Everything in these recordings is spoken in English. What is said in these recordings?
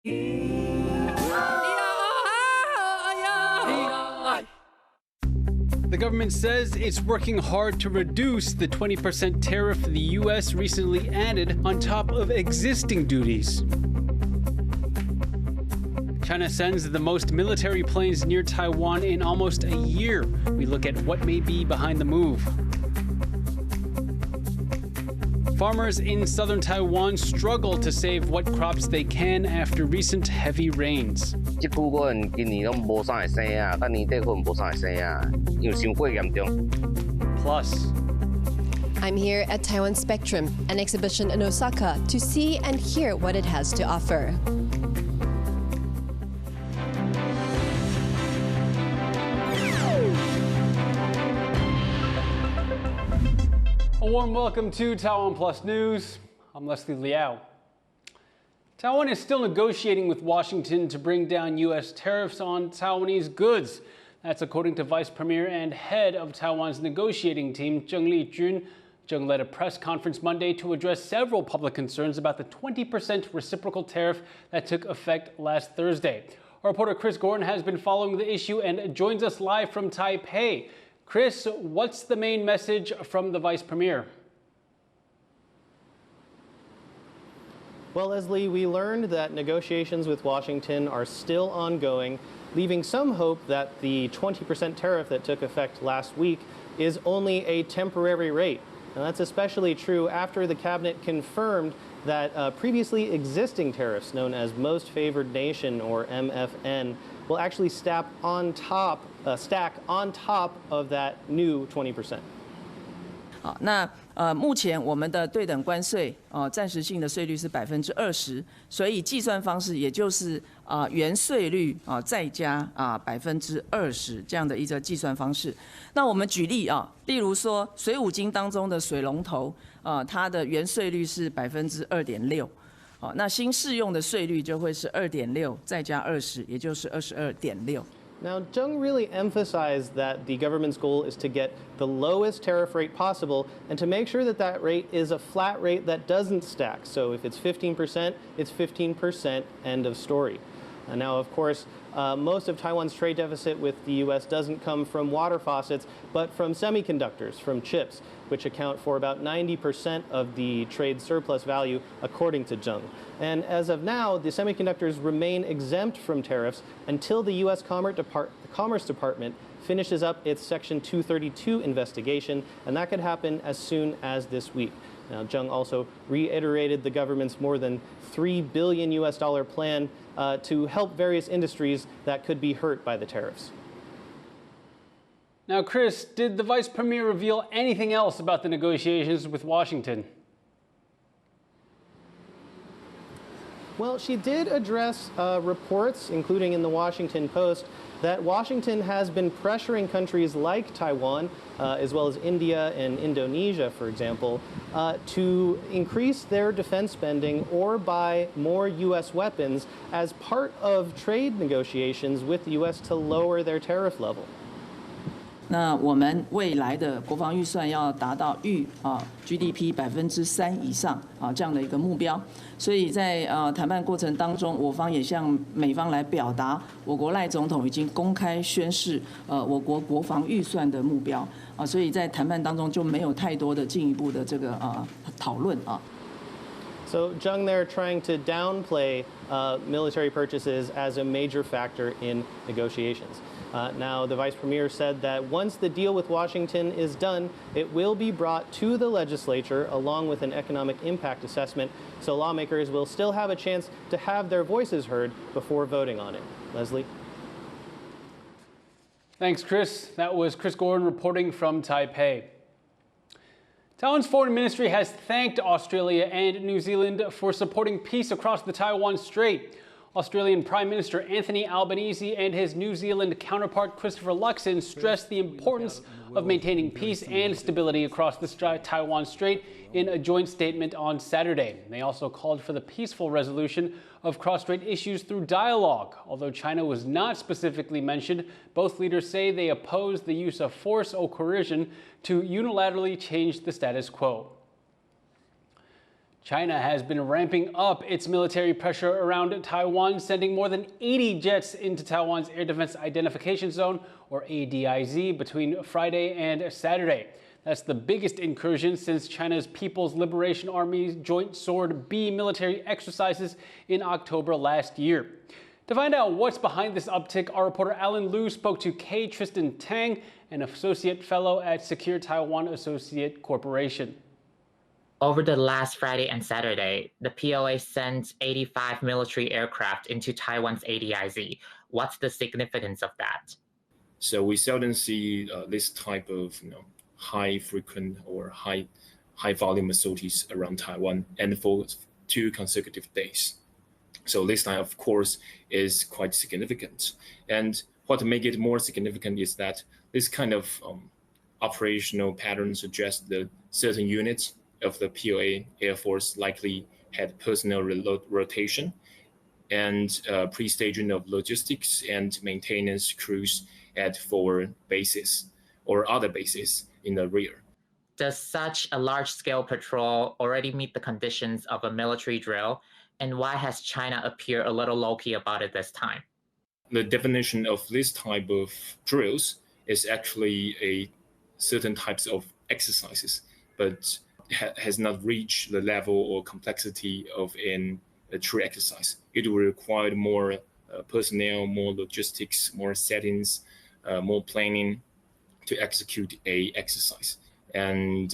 The government says it's working hard to reduce the 20% tariff the U.S. recently added on top of existing duties. China sends the most military planes near Taiwan in almost a year. We look at what may be behind the move. Farmers in southern Taiwan struggle to save what crops they can after recent heavy rains. Plus, I'm here at Taiwan Spectrum, an exhibition in Osaka, to see and hear what it has to offer. a warm welcome to TaiwanPlus News. I'm Liao. Taiwan is still negotiating with Washington to bring down U.S. tariffs on Taiwanese goods. That's according to Vice Premier and head of Taiwan's negotiating team, Li Jun. Zheng led a press conference Monday to address several public concerns about the 20% reciprocal tariff that took effect last Thursday. Our reporter Chris Gordon has been following the issue and joins us live from Taipei. Chris, what's the main message from the Vice Premier? Well, Leslie, we learned that negotiations with Washington are still ongoing, leaving some hope that the 20% tariff that took effect last week is only a temporary rate. And that's especially true after the cabinet confirmed that previously existing tariffs, known as Most Favored Nation or MFN, will actually stack on top of that new 20%. 好，那目前我们的对等关税暂时性的税率是20%，所以计算方式也就是原税率再加20%这样的一个计算方式。那我们举例例如说水五金当中的水龙头它的原税率是2.6%，那新适用的税率就会是2.6%再加20%，也就是22.6%。 Now, Zheng really emphasized that the government's goal is to get the lowest tariff rate possible and to make sure that that rate is a flat rate that doesn't stack. So if it's 15%, it's 15%, end of story. Now, of course, most of Taiwan's trade deficit with the U.S. doesn't come from water faucets, but from semiconductors, from chips, which account for about 90% of the trade surplus value, according to Zheng. And as of now, the semiconductors remain exempt from tariffs until the U.S. Commerce Department finishes up its Section 232 investigation, and that could happen as soon as this week. Now, Zheng also reiterated the government's more than $3 billion plan to help various industries that could be hurt by the tariffs. Now, Chris, did the Vice Premier reveal anything else about the negotiations with Washington? Well, she did address reports, including in the Washington Post, that Washington has been pressuring countries like Taiwan, as well as India and Indonesia, for example, to increase their defense spending or buy more U.S. weapons as part of trade negotiations with the U.S. to lower their tariff level. 那我们未来的国防预算要达到GDP 3%以上这样的一个目标，所以在谈判过程当中，我方也向美方来表达，我国赖总统已经公开宣示我国国防预算的目标所以在谈判当中就没有太多的进一步的这个讨论So Zheng there trying to downplay military purchases as a major factor in negotiations. Now, the Vice Premier said that once the deal with Washington is done, it will be brought to the legislature along with an economic impact assessment, so lawmakers will still have a chance to have their voices heard before voting on it. Leslie? Thanks, Chris. That was Chris Gordon reporting from Taipei. Taiwan's foreign ministry has thanked Australia and New Zealand for supporting peace across the Taiwan Strait. Australian Prime Minister Anthony Albanese and his New Zealand counterpart Christopher Luxon stressed the importance of maintaining peace and stability across the Taiwan Strait in a joint statement on Saturday. They also called for the peaceful resolution of cross-strait issues through dialogue. Although China was not specifically mentioned, both leaders say they oppose the use of force or coercion to unilaterally change the status quo. China has been ramping up its military pressure around Taiwan, sending more than 80 jets into Taiwan's Air Defense Identification Zone, or ADIZ, between Friday and Saturday. That's the biggest incursion since China's People's Liberation Army's Joint Sword B military exercises in October last year. To find out what's behind this uptick, our reporter Alan Liu spoke to K. Tristan Tang, an associate fellow at Secure Taiwan Associate Corporation. Over the last Friday and Saturday, the PLA sent 85 military aircraft into Taiwan's ADIZ. What's the significance of that? So we seldom see this type of high frequent or high volume assaults around Taiwan, and for 2 consecutive days. So this time, of course, is quite significant. And what makes it more significant is that this kind of operational pattern suggests that certain units of the PLA Air Force likely had personnel rotation and pre-staging of logistics and maintenance crews at forward bases or other bases in the rear. Does such a large-scale patrol already meet the conditions of a military drill? And why has China appeared a little low-key about it this time? The definition of this type of drills is actually a certain types of exercises, but has not reached the level or complexity of a true exercise. It will require more personnel, more logistics, more settings, more planning to execute a exercise. And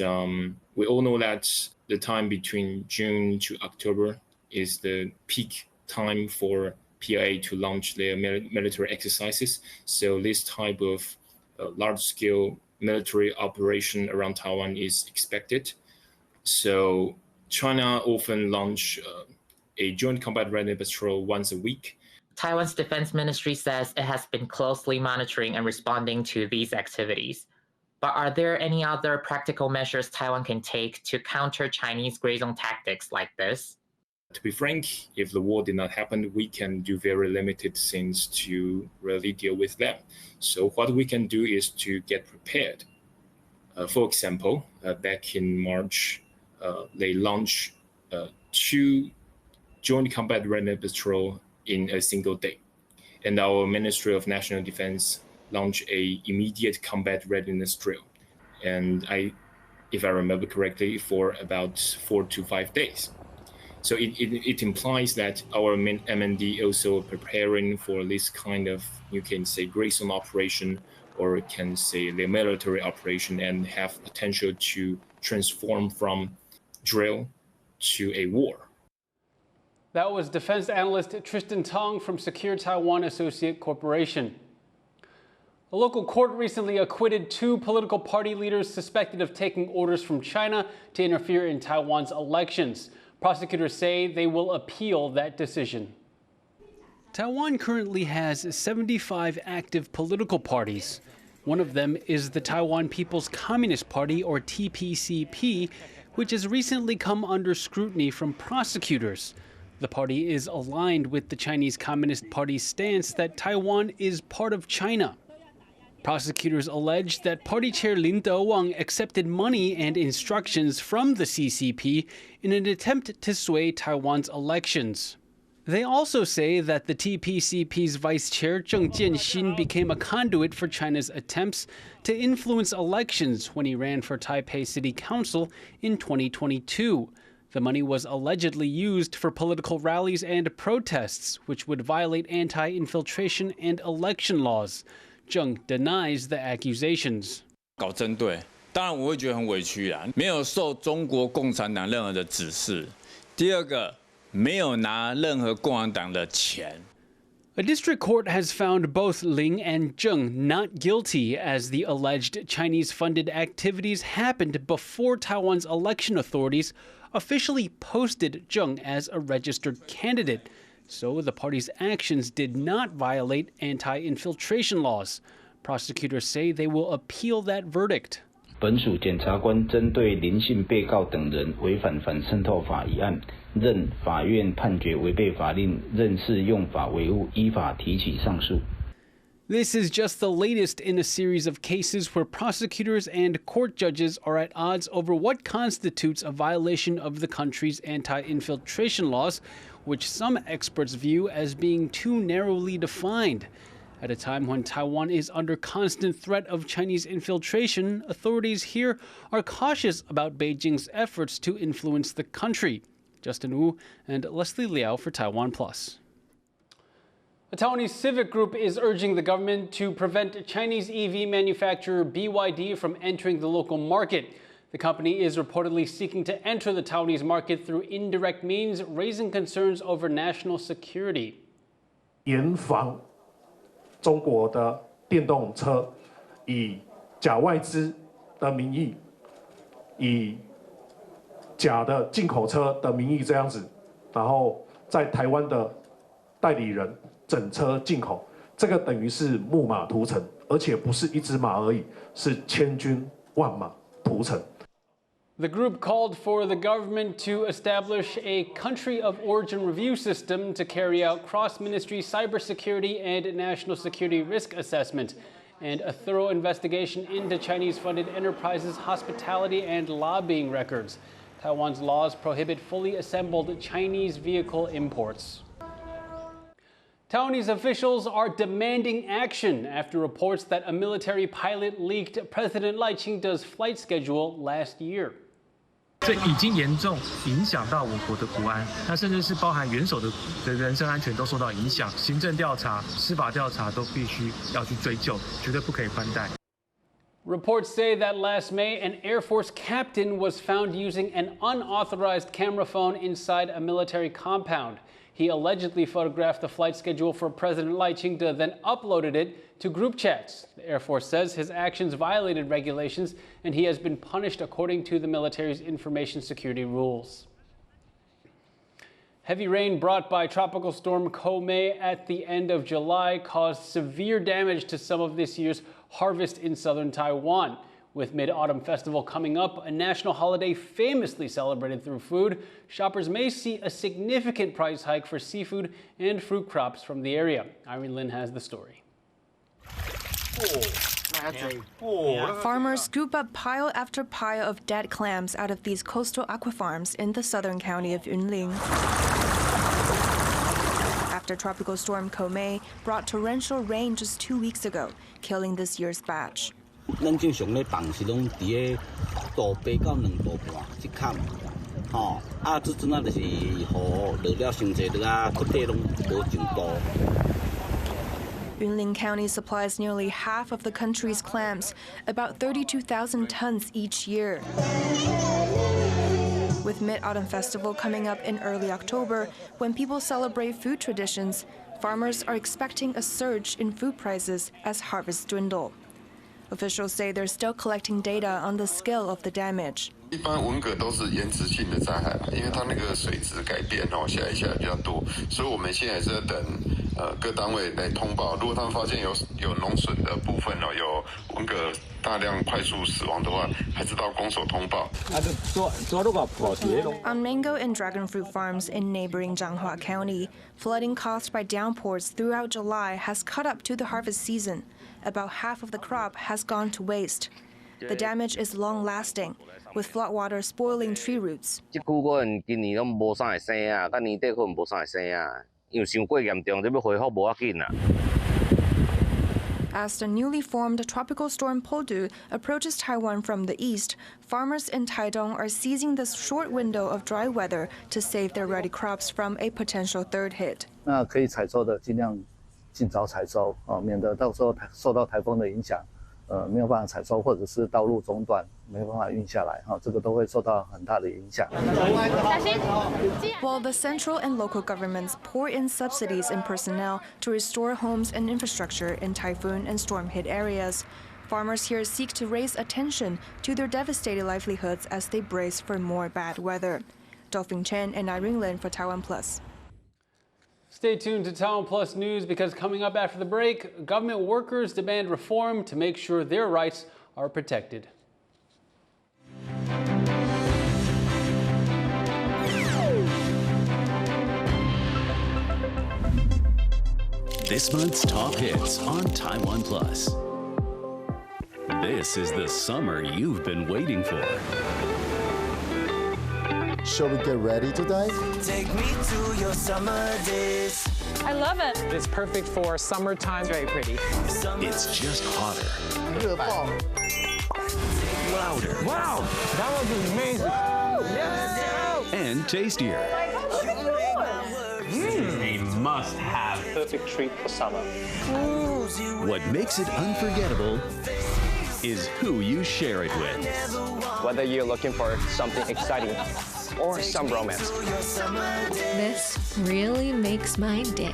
we all know that the time between June to October is the peak time for PLA to launch their military exercises. So this type of large-scale military operation around Taiwan is expected. So China often launch a joint combat readiness patrol once a week. Taiwan's defense ministry says it has been closely monitoring and responding to these activities. But are there any other practical measures Taiwan can take to counter Chinese gray zone tactics like this? To be frank, if the war did not happen, we can do very limited things to really deal with them. So what we can do is to get prepared. For example, back in March, they launched 2 joint combat readiness patrol in a single day. And our Ministry of National Defense launched a immediate combat readiness drill. And if I remember correctly, for about 4 to 5 days. So it implies that our MND also preparing for this kind of, you can say, gray zone operation, or can say the military operation, and have potential to transform from drill to a war. That was defense analyst Tristan Tang from Secure Taiwan Associate Corporation. A local court recently acquitted 2 political party leaders suspected of taking orders from China to interfere in Taiwan's elections. Prosecutors say they will appeal that decision. Taiwan currently has 75 active political parties. One of them is the Taiwan People's Communist Party, or TPCP, which has recently come under scrutiny from prosecutors. The party is aligned with the Chinese Communist Party's stance that Taiwan is part of China. Prosecutors allege that party chair Lin De-wang accepted money and instructions from the CCP in an attempt to sway Taiwan's elections. They also say that the TPCP's vice chair Zheng Jianxin became a conduit for China's attempts to influence elections when he ran for Taipei City Council in 2022. The money was allegedly used for political rallies and protests, which would violate anti-infiltration and election laws. Zheng denies the accusations. 搞针对，当然我会觉得很委屈啦，没有受中国共产党任何的指示。第二个，没有拿任何共产党的钱。A district court has found both Ling and Zheng not guilty, as the alleged Chinese-funded activities happened before Taiwan's election authorities officially posted Zheng as a registered candidate. So the party's actions did not violate anti-infiltration laws. Prosecutors say they will appeal that verdict. 本署检察官针对林姓被告等人违反反渗透法一案，任法院判决违背法令，认适用法维护，依法提起上诉。This is just the latest in a series of cases where prosecutors and court judges are at odds over what constitutes a violation of the country's anti-infiltration laws, which some experts view as being too narrowly defined. At a time when Taiwan is under constant threat of Chinese infiltration, authorities here are cautious about Beijing's efforts to influence the country. Justin Wu and Leslie Liao for TaiwanPlus. A Taiwanese civic group is urging the government to prevent Chinese EV manufacturer BYD from entering the local market. The company is reportedly seeking to enter the Taiwanese market through indirect means, raising concerns over national security. 严防中国的电动车以假外资的名义，以假的进口车的名义这样子，然后在台湾的代理人整车进口，这个等于是木马屠城，而且不是一只马而已，是千军万马屠城。The group called for the government to establish a country of origin review system to carry out cross-ministry cybersecurity and national security risk assessment, and a thorough investigation into Chinese-funded enterprises' hospitality and lobbying records. Taiwan's laws prohibit fully assembled Chinese vehicle imports. Taiwanese officials are demanding action after reports that a military pilot leaked President Lai Ching-te's flight schedule last year. 这已经严重影响到我国的国安，那甚至是包含元首的人身安全都受到影响，行政调查、司法调查都必须要去追究，绝对不可以宽待。 Reports say that last May, an Air Force captain was found using an unauthorized camera phone inside a military compound. He allegedly photographed the flight schedule for President Lai Ching-te, then uploaded it to group chats. The Air Force says his actions violated regulations, and he has been punished according to the military's information security rules. Heavy rain brought by Tropical Storm Koumei at the end of July caused severe damage to some of this year's harvest in southern Taiwan. With Mid-Autumn Festival coming up, a national holiday famously celebrated through food, shoppers may see a significant price hike for seafood and fruit crops from the area. Irene Lin has the story. Farmers scoop up pile after pile of dead clams out of these coastal aquafarms in the southern county of Yunlin. After Tropical Storm Koumei brought torrential rain just 2 weeks ago, killing this year's batch. 咱正常咧放是拢伫个度8到2度半一坎，这阵啊就是雨落了伤济了啊，骨体拢无上度。 Yunlin County supplies nearly half of the country's clams, about 32,000 tons each year. With Mid-Autumn Festival coming up in early October, when people celebrate food traditions, farmers are expecting a surge in food prices as harvests dwindle. Officials say they're still collecting data on the scale of the damage. 一般文蛤都是延迟性的灾害，因为它那个水质改变下一下比较多，所以我们现在是在等各单位来通报。如果他们发现有农损的部分有文蛤大量快速死亡的话，还是到公所通报。On mango and dragon fruit farms in neighboring Changhua County, flooding caused by downpours throughout July has caught up to the harvest season. About half of the crop has gone to waste. The damage is long-lasting, with floodwater spoiling tree roots. As the newly formed Tropical Storm Podu approaches Taiwan from the east, farmers in Taidong are seizing this short window of dry weather to save their ready crops from a potential third hit. 那可以采收的尽量尽早采收，免得到时候受到台风的影响，没有办法采收，或者是道路中断，没有办法运下来，这个都会受到很大的影响。While the central and local governments pour in subsidies and personnel to restore homes and infrastructure in typhoon and storm-hit areas, farmers here seek to raise attention to their devastated livelihoods as they brace for more bad weather. Dolphin Chen and Irene Lin for TaiwanPlus. Stay tuned to TaiwanPlus News, because coming up after the break, government workers demand reform to make sure their rights are protected. This month's top hits on TaiwanPlus. This is the summer you've been waiting for. Shall we get ready today? Take me to your summer days. I love it. It's perfect for summertime. It's very pretty. It's just hotter. Louder. Wow, that was amazing. Yes. And tastier. This is a must-have. Perfect treat for summer. What makes it unforgettable is who you share it with. Whether you're looking for something exciting or some romance. This really makes my day.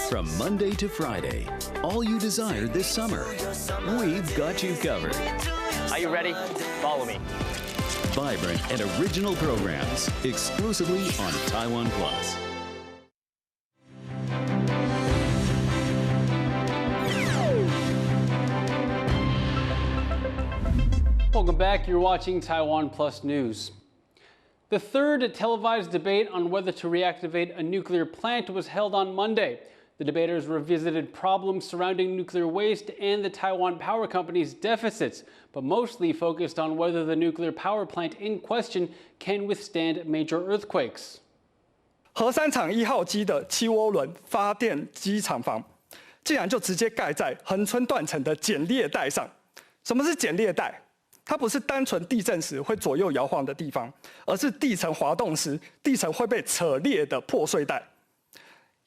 From Monday to Friday, all you desire this summer, we've got you covered. Are you ready? Follow me. Vibrant and original programs exclusively on TaiwanPlus. Welcome back. You're watching Taiwan Plus News. The third televised debate on whether to reactivate a nuclear plant was held on Monday. The debaters revisited problems surrounding nuclear waste and the Taiwan Power Company's deficits, but mostly focused on whether the nuclear power plant in question can withstand major earthquakes. 核三厂1号机的7涡轮发电机厂房，竟然就直接盖在恒春断层的剪裂带上。什么是剪裂带？它不是单纯地震时会左右摇晃的地方，而是地层滑动时，地层会被扯裂的破碎带。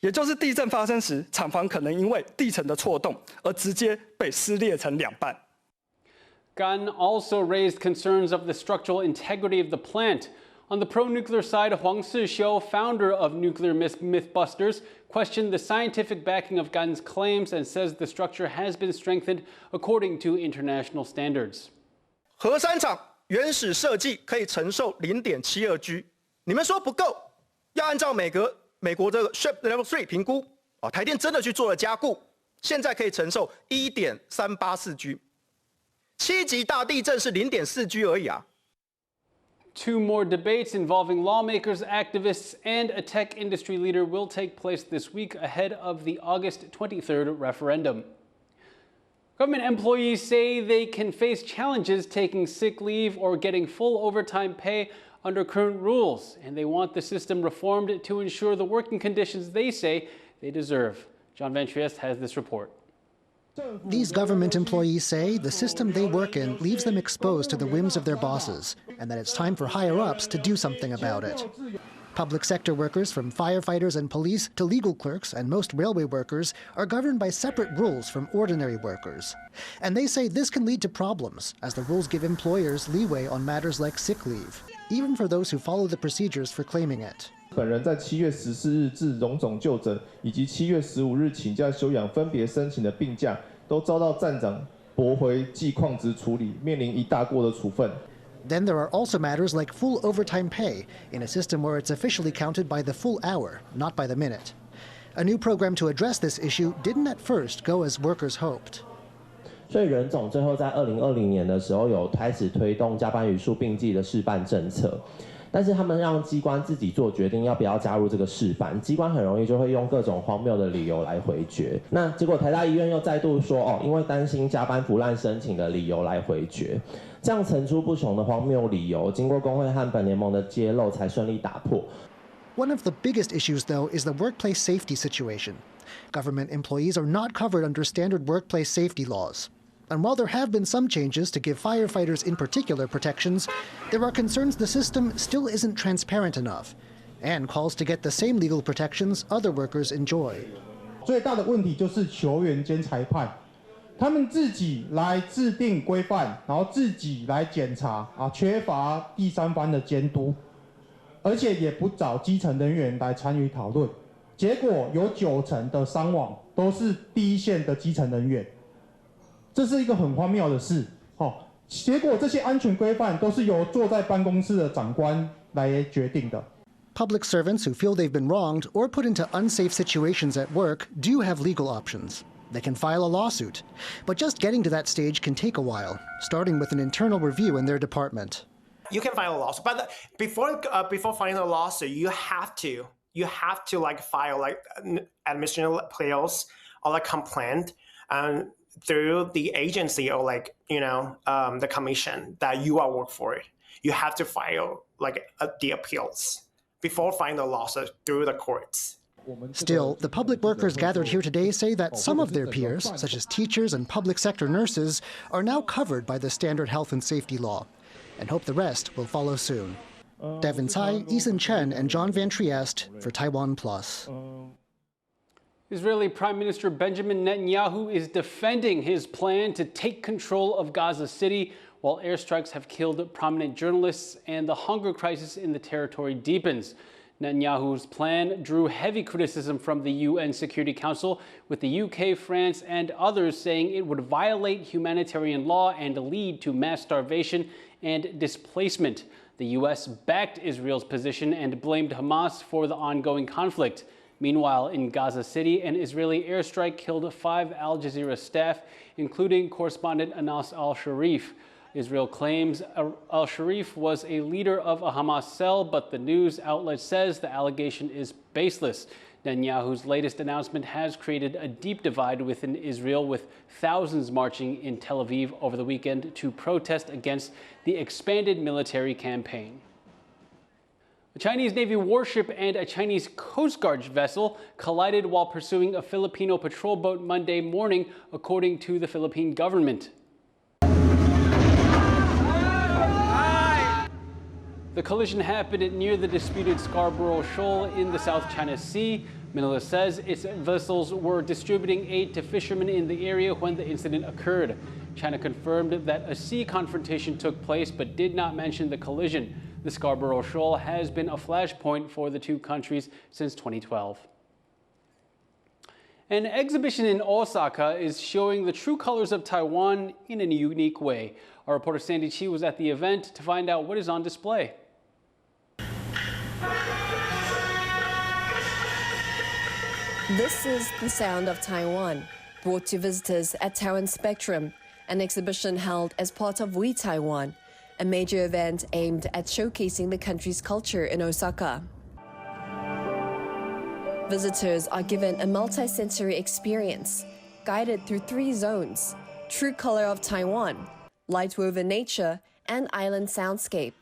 也就是地震发生时，厂房可能因为地层的错动而直接被撕裂成两半。Gan also raised concerns of the structural integrity of the plant. On the pro-nuclear side, Huang Sixiu, founder of Nuclear Mythbusters, questioned the scientific backing of Gan's claims and says the structure has been strengthened according to international standards. 核三厂原始设计可以承受0.72 G， 你们说不够，要按照美国这个 SHIP Level 3评估啊，台电真的去做了加固，现在可以承受1.384 G， 7级大地震是0.4 G 而已啊。Two more debates involving lawmakers, activists, and a tech industry leader will take place this week ahead of the August 23rd referendum. Government employees say they can face challenges taking sick leave or getting full overtime pay under current rules, and they want the system reformed to ensure the working conditions they say they deserve. John Van Trieste has this report. These government employees say the system they work in leaves them exposed to the whims of their bosses, and that it's time for higher-ups to do something about it. Public sector workers, from firefighters and police to legal clerks and most railway workers, are governed by separate rules from ordinary workers. And they say this can lead to problems, as the rules give employers leeway on matters like sick leave, even for those who follow the procedures for claiming it. 本人在7月14日至荣总就诊，以及7月15日请假休养分别申请的病假，都遭到站长驳回记旷职处理，面临一大过的处分。 Then there are also matters like full overtime pay in a system where it's officially counted by the full hour, not by the minute. A new program to address this issue didn't at first go as workers hoped. 所以任总最后在2020年的时候有开始推动加班语数并计的试办政策，但是他们让机关自己做决定要不要加入这个试办，机关很容易就会用各种荒谬的理由来回绝。那结果台大医院又再度说因为担心加班腐烂申请的理由来回绝。 这样层出不穷的荒谬理由，经过工会和本联盟的揭露，才顺利打破。One of the biggest issues, though, is the workplace safety situation. Government employees are not covered under standard workplace safety laws. And while there have been some changes to give firefighters in particular protections, there are concerns the system still isn't transparent enough, and calls to get the same legal protections other workers enjoy. 最大的问题就是球员兼裁判。 他们自己来制定规范，然后自己来检查缺乏第三方的监督，而且也不找基层人员来参与讨论，结果有90%的伤亡都是第一线的基层人员，这是一个很荒谬的事。结果这些安全规范都是由坐在办公室的长官来决定的。 Public servants who feel they've been wronged or put into unsafe situations at work do have legal options. They can file a lawsuit. But just getting to that stage can take a while, starting with an internal review in their department. You can file a lawsuit, but before filing a lawsuit, you have to you have to like file like administrative appeals or like complaint through the agency or like the commission that you are work for. You have to file like the appeals before filing the lawsuit through the courts. Still, the public workers gathered here today say that some of their peers, such as teachers and public sector nurses, are now covered by the standard health and safety law, and hope the rest will follow soon. Devin Tsai, Eason Chen, and John Van Trieste for TaiwanPlus. Israeli Prime Minister Benjamin Netanyahu is defending his plan to take control of Gaza City while airstrikes have killed prominent journalists and the hunger crisis in the territory deepens. Netanyahu's plan drew heavy criticism from the UN Security Council, with the UK, France, and others saying it would violate humanitarian law and lead to mass starvation and displacement. The US backed Israel's position and blamed Hamas for the ongoing conflict. Meanwhile, in Gaza City, an Israeli airstrike killed 5 Al Jazeera staff, including correspondent Anas al-Sharif. Israel claims al-Sharif was a leader of a Hamas cell, but the news outlet says the allegation is baseless. Netanyahu's latest announcement has created a deep divide within Israel, with thousands marching in Tel Aviv over the weekend to protest against the expanded military campaign. A Chinese Navy warship and a Chinese Coast Guard vessel collided while pursuing a Filipino patrol boat Monday morning, according to the Philippine government. The collision happened near the disputed Scarborough Shoal in the South China Sea. Manila says its vessels were distributing aid to fishermen in the area when the incident occurred. China confirmed that a sea confrontation took place but did not mention the collision. The Scarborough Shoal has been a flashpoint for the two countries since 2012. An exhibition in Osaka is showing the true colors of Taiwan in a unique way. Our reporter Sandy Chi was at the event to find out what is on display. This is the sound of Taiwan, brought to visitors at Taiwan Spectrum, an exhibition held as part of We Taiwan, a major event aimed at showcasing the country's culture in Osaka. Visitors are given a multi-sensory experience, guided through 3 zones: True Color of Taiwan, Light-woven Nature, and Island Soundscape,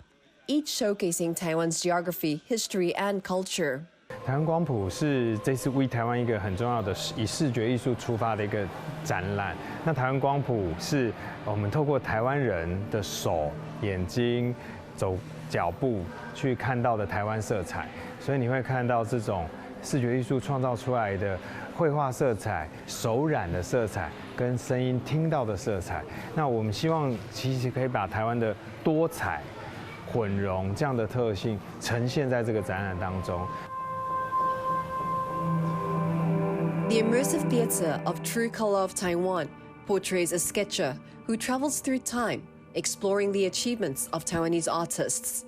each showcasing Taiwan's geography, history, and culture. 台湾光谱是这次为台湾一个很重要的以视觉艺术出发的一个展览。那台湾光谱是我们透过台湾人的手、眼睛、脚步去看到的台湾色彩，所以你会看到这种视觉艺术创造出来的绘画色彩、手染的色彩跟声音听到的色彩。那我们希望其实可以把台湾的多彩混融这样的特性呈现在这个展览当中。 The immersive theater of True Color of Taiwan portrays a sketcher who travels through time, exploring the achievements of Taiwanese artists,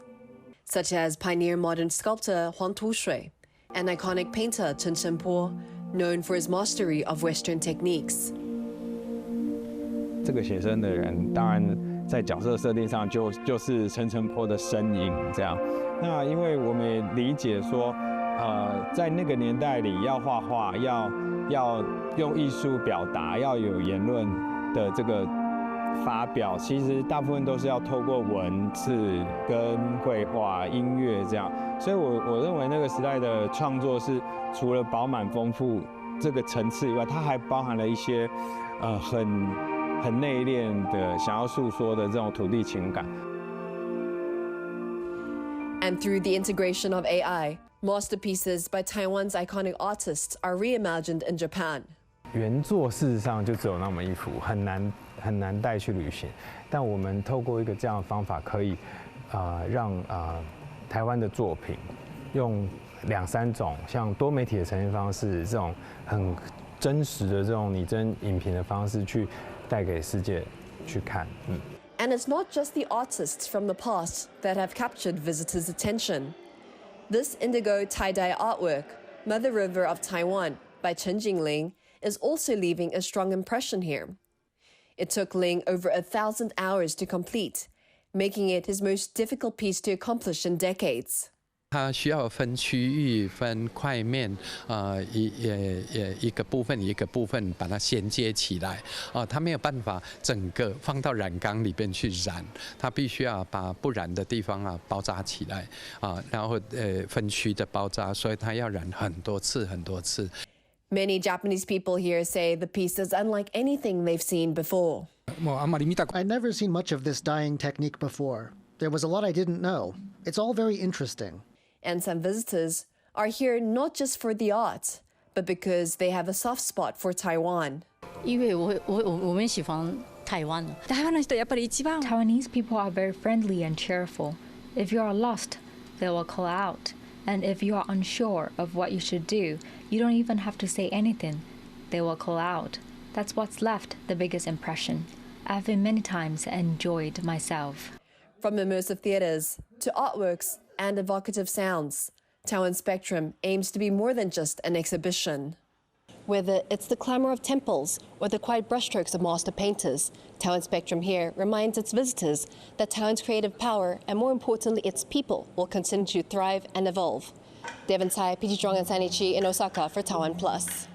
such as pioneer modern sculptor Huang Tushui and iconic painter Chen Shenpo, known for his mastery of Western techniques. 这个写生的人，当然在角色设定上就是陈澄波的身影这样。那因为我们也理解说，在那个年代里要画画，要用艺术表达，要有言论的这个发表，其实大部分都是要透过文字跟绘画、音乐这样。所以我认为那个时代的创作是除了饱满丰富这个层次以外，它还包含了一些很内敛的想要诉说的这种土地情感。And through the integration of AI, masterpieces by Taiwan's iconic artists are reimagined in Japan. 原作事实上就只有那么一幅，很难带去旅行。但我们透过一个这样的方法，可以让台湾的作品用2、3种像多媒体的呈现方式，这种很真实的这种拟真影评的方式去带给世界去看。And it's not just the artists from the past that have captured visitors' attention. This indigo tie-dye artwork, Mother River of Taiwan, by Chen Jingling, is also leaving a strong impression here. It took Ling over 1,000 hours to complete, making it his most difficult piece to accomplish in decades. 它需要分区域、分块面，一个部分一个部分把它衔接起来，它没有办法整个放到染缸里边去染，它必须要把不染的地方包扎起来，然后分区的包扎，所以它要染很多次。 Many Japanese people here say the piece is unlike anything they've seen before. I'd never seen much of this dyeing technique before. There was a lot I didn't know. It's all very interesting. And some visitors are here not just for the art, but because they have a soft spot for Taiwan. Taiwanese people are very friendly and cheerful. If you are lost, they will call out. And if you are unsure of what you should do, you don't even have to say anything. They will call out. That's what's left the biggest impression. I've been many times and enjoyed myself. From immersive theaters to artworks and evocative sounds, Taiwan Spectrum aims to be more than just an exhibition. Whether it's the clamor of temples or the quiet brushstrokes of master painters, Taiwan Spectrum here reminds its visitors that Taiwan's creative power, and more importantly its people, will continue to thrive and evolve. Devon Tai, PG Strong and Sandy Chi in Osaka for TaiwanPlus.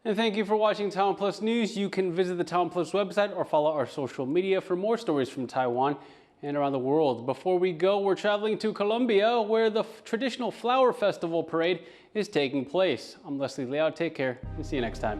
And thank you for watching TaiwanPlus News. You can visit the TaiwanPlus website or follow our social media for more stories from Taiwan and around the world. Before we go, we're traveling to Colombia, where the traditional flower festival parade is taking place. I'm Liao. Take care and see you next time.